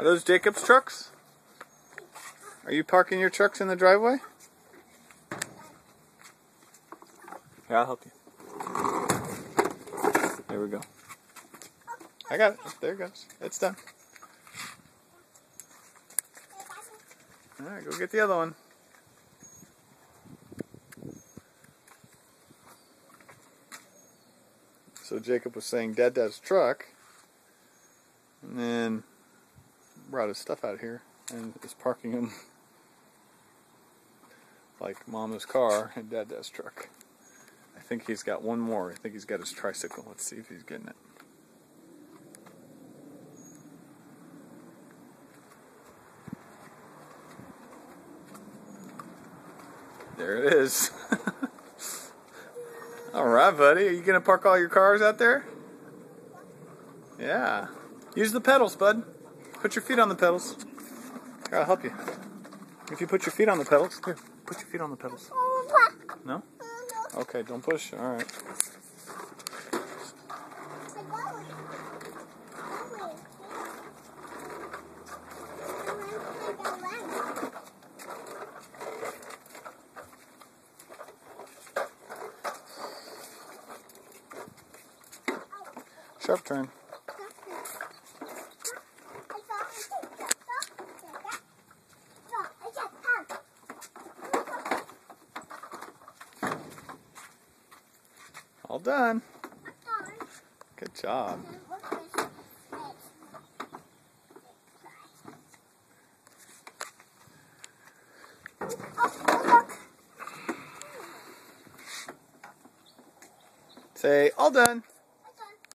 Are those Jacob's trucks? Are you parking your trucks in the driveway? Yeah, I'll help you. There we go. I got it. There it goes. It's done. Alright, go get the other one. So Jacob was saying Dad's truck, and then brought his stuff out here and is parking him like Mama's car and Dad's truck. I think he's got one more. I think he's got his tricycle. Let's see if he's getting it. There it is. Alright, buddy. Are you going to park all your cars out there? Yeah. Use the pedals, bud. Put your feet on the pedals. Here, I'll help you. If you put your feet on the pedals. Here, put your feet on the pedals. No? Okay, don't push. Alright. Sharp turn. All done. Good job. Say, all done.